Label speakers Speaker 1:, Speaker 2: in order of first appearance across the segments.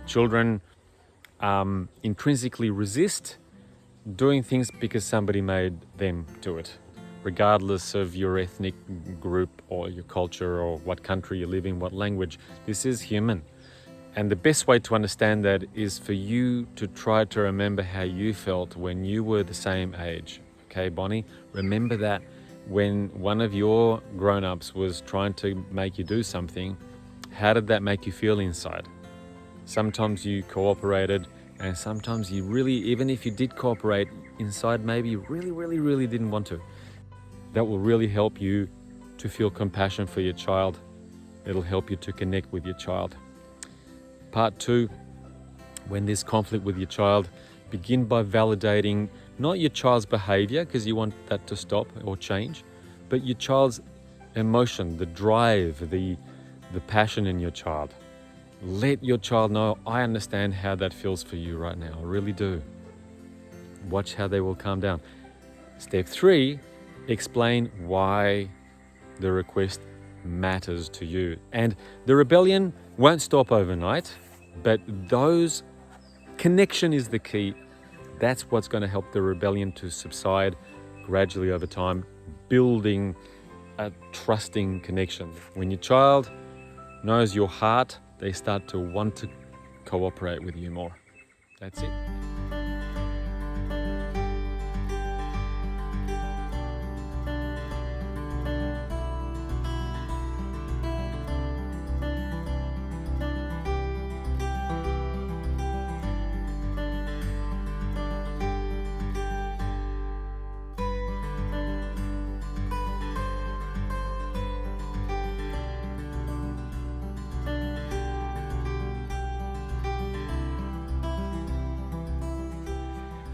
Speaker 1: Children intrinsically resist doing things because somebody made them do it, regardless of your ethnic group or your culture or what country you live in, what language. This is human. And the best way to understand that is for you to try to remember how you felt when you were the same age. Okay, Bonnie? Remember that when one of your grown-ups was trying to make you do something, how did that make you feel inside? Sometimes you cooperated, and sometimes you really, even if you did cooperate, inside maybe you really didn't want to. That will really help you to feel compassion for your child. It'll help you to connect with your child. Part 2, when there's conflict with your child, begin by validating not your child's behavior, because you want that to stop or change, but your child's emotion, the drive, the passion in your child. Let your child know, I understand how that feels for you right now. I really do. Watch how they will calm down. Step 3, explain why the request matters to you. And the rebellion won't stop overnight, but those connection is the key. That's what's going to help the rebellion to subside gradually over time, building a trusting connection. When your child knows your heart, they start to want to cooperate with you more. That's it.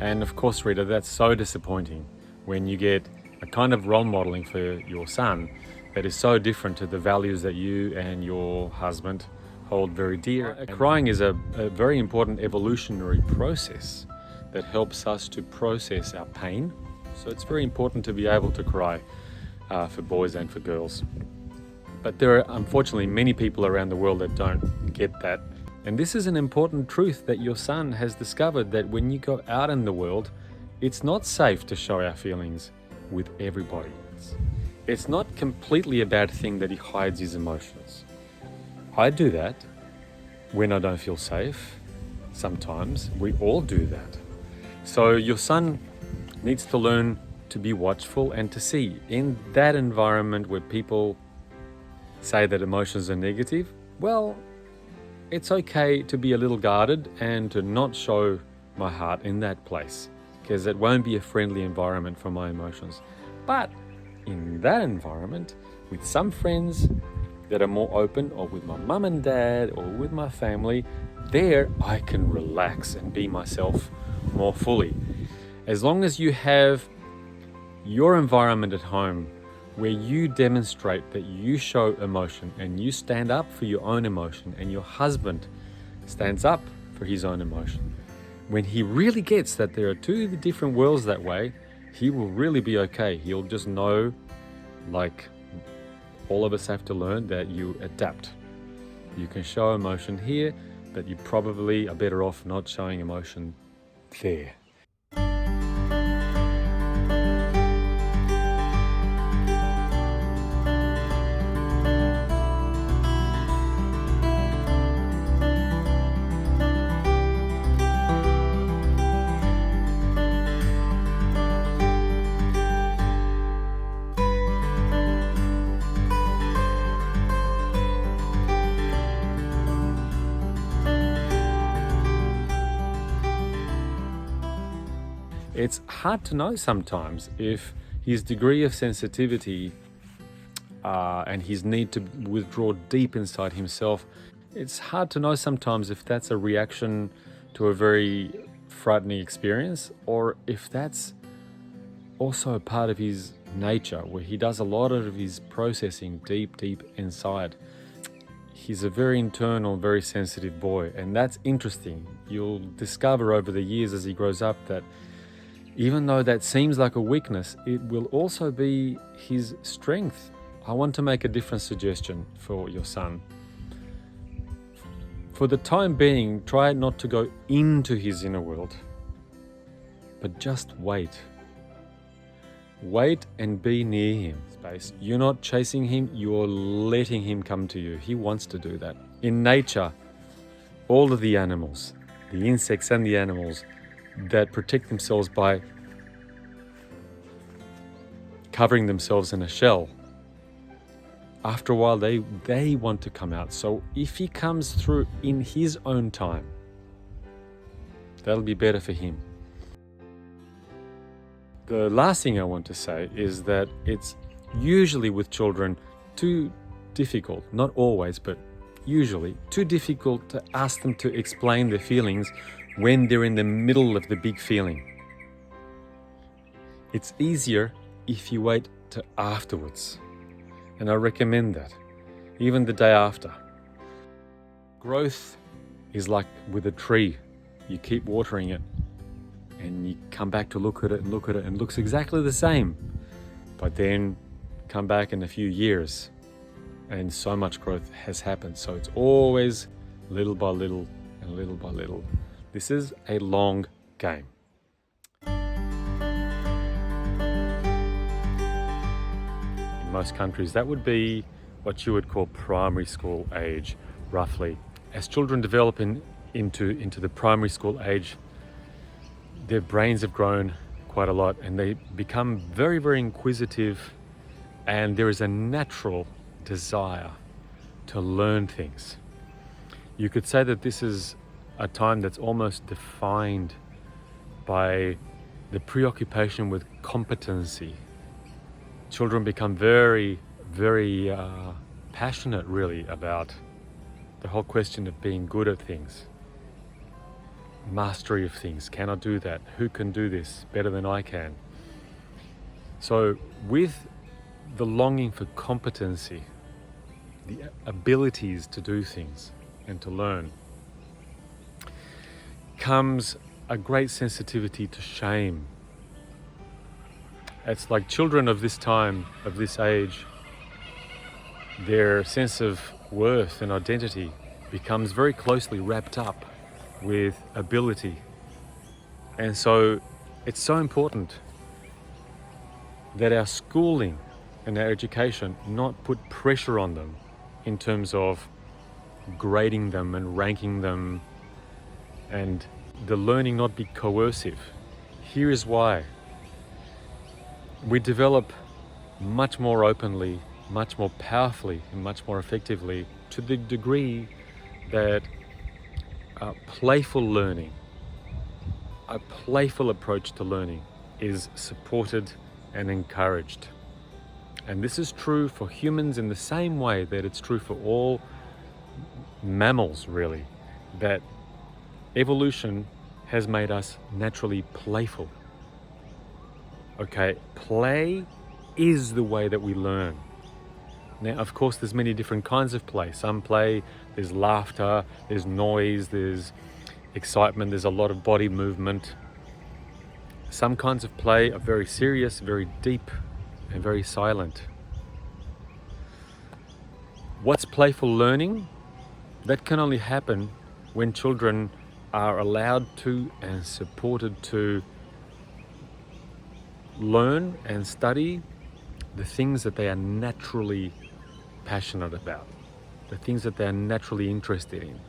Speaker 1: And of course, Rita, that's so disappointing when you get a kind of role modeling for your son that is so different to the values that you and your husband hold very dear. Crying is a very important evolutionary process that helps us to process our pain. So it's very important to be able to cry for boys and for girls. But there are unfortunately many people around the world that don't get that. And this is an important truth that your son has discovered, that when you go out in the world, it's not safe to show our feelings with everybody. It's not completely a bad thing that he hides his emotions. I do that when I don't feel safe. Sometimes we all do that. So your son needs to learn to be watchful and to see in that environment where people say that emotions are negative, well, it's okay to be a little guarded and to not show my heart in that place, because it won't be a friendly environment for my emotions. But in that environment, with some friends that are more open, or with my mum and dad, or with my family, there I can relax and be myself more fully. As long as you have your environment at home where you demonstrate that you show emotion and you stand up for your own emotion, and your husband stands up for his own emotion, when he really gets that there are two different worlds that way, he will really be okay. He'll just know, like all of us have to learn, that you adapt. You can show emotion here, but you probably are better off not showing emotion there. It's hard to know sometimes if his degree of sensitivity and his need to withdraw deep inside himself, it's hard to know sometimes if that's a reaction to a very frightening experience, or if that's also a part of his nature, where he does a lot of his processing deep inside. He's a very internal, very sensitive boy, and that's interesting. You'll discover over the years as he grows up that even though that seems like a weakness, it will also be his strength. I want to make a different suggestion for your son. For the time being, try not to go into his inner world, but just wait. Wait and be near him. Space. You're not chasing him, you're letting him come to you. He wants to do that. In nature, all of the animals, the insects and the animals that protect themselves by covering themselves in a shell, after a while they want to come out. So if he comes through in his own time, that'll be better for him. The last thing I want to say is that it's usually with children too difficult, not always, but usually too difficult to ask them to explain their feelings when they're in the middle of the big feeling. It's easier if you wait till afterwards. And I recommend that, even the day after. Growth is like with a tree. You keep watering it, and you come back to look at it, and it looks exactly the same. But then come back in a few years, and so much growth has happened. So it's always little by little and little by little. This is a long game. In most countries, that would be what you would call primary school age, roughly. As children develop into the primary school age, their brains have grown quite a lot and they become very, very inquisitive, and there is a natural desire to learn things. You could say that this is a time that's almost defined by the preoccupation with competency. Children become very, very passionate really about the whole question of being good at things. Mastery of things. Can I do that? Who can do this better than I can? So with the longing for competency, the abilities to do things and to learn, comes a great sensitivity to shame. It's like children of this time, of this age, their sense of worth and identity becomes very closely wrapped up with ability. And so it's so important that our schooling and our education not put pressure on them in terms of grading them and ranking them, and the learning not be coercive. Here is why. We develop much more openly, much more powerfully, and much more effectively to the degree that playful learning, a playful approach to learning, is supported and encouraged. And this is true for humans in the same way that it's true for all mammals, really, that evolution has made us naturally playful. Okay, play is the way that we learn. Now, of course, there's many different kinds of play. Some play, there's laughter, there's noise, there's excitement, there's a lot of body movement. Some kinds of play are very serious, very deep, and very silent. What's playful learning? That can only happen when children are allowed to and supported to learn and study the things that they are naturally passionate about, the things that they are naturally interested in.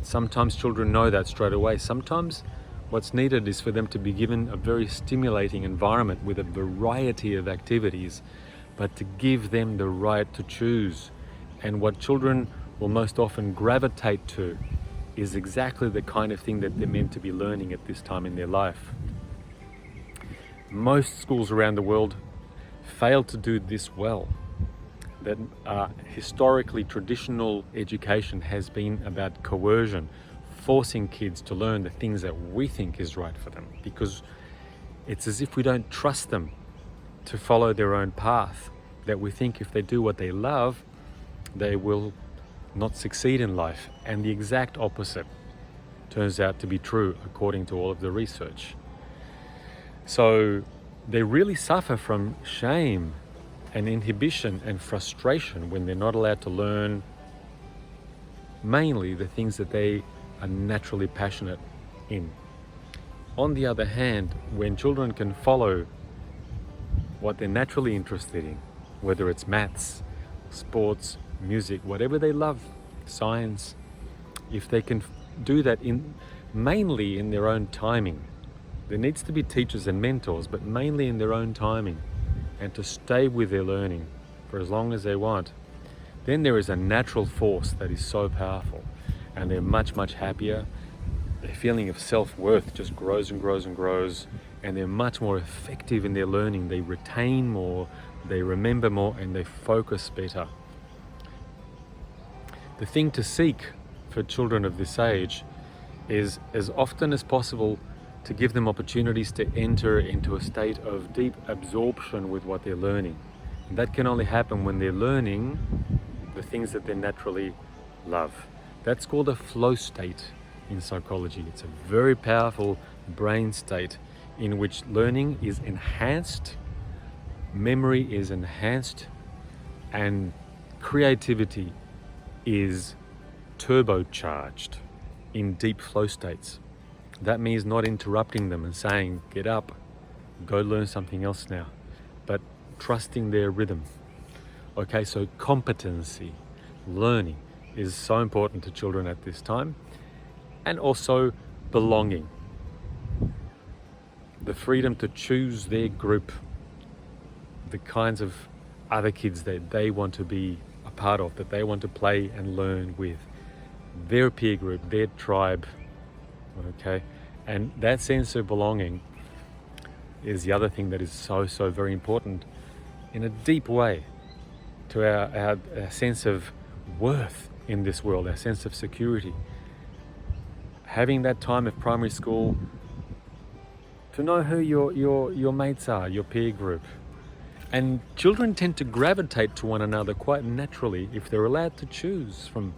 Speaker 1: Sometimes children know that straight away. Sometimes what's needed is for them to be given a very stimulating environment with a variety of activities, but to give them the right to choose. And what children will most often gravitate to is exactly the kind of thing that they're meant to be learning at this time in their life. Most schools around the world fail to do this well. That historically traditional education has been about coercion, forcing kids to learn the things that we think is right for them, because it's as if we don't trust them to follow their own path, that we think if they do what they love, they will not succeed in life. And the exact opposite turns out to be true according to all of the research. So they really suffer from shame and inhibition and frustration when they're not allowed to learn mainly the things that they are naturally passionate in. On the other hand, when children can follow what they're naturally interested in, whether it's maths, sports, music, whatever they love, science, if they can do that mainly in their own timing. There needs to be teachers and mentors, but mainly in their own timing, and to stay with their learning for as long as they want. Then there is a natural force that is so powerful, and they're much, much happier. Their feeling of self-worth just grows and grows and grows, and they're much more effective in their learning. They retain more, they remember more, and they focus better. The thing to seek for children of this age is, as often as possible, to give them opportunities to enter into a state of deep absorption with what they're learning. And that can only happen when they're learning the things that they naturally love. That's called a flow state in psychology. It's a very powerful brain state in which learning is enhanced, memory is enhanced, and creativity is turbocharged in deep flow states. That means not interrupting them and saying, get up, go learn something else now, but trusting their rhythm. Okay, so competency, learning is so important to children at this time, and also belonging. The freedom to choose their group, the kinds of other kids that they want to be a part of, that they want to play and learn with, their peer group, their tribe, okay? And that sense of belonging is the other thing that is so, so very important in a deep way to our sense of worth in this world, our sense of security. Having that time of primary school to know who your mates are, your peer group. And children tend to gravitate to one another quite naturally if they're allowed to choose from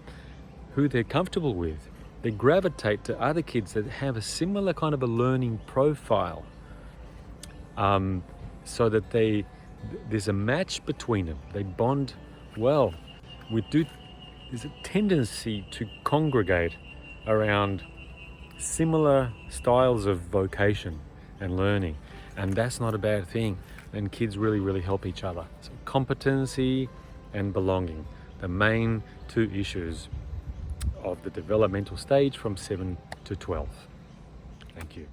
Speaker 1: who they're comfortable with. They gravitate to other kids that have a similar kind of a learning profile, so that there's a match between them. They bond well. There's a tendency to congregate around similar styles of vocation and learning, and that's not a bad thing. And kids really, really help each other. So competency and belonging, the main two issues of the developmental stage from 7 to 12. Thank you.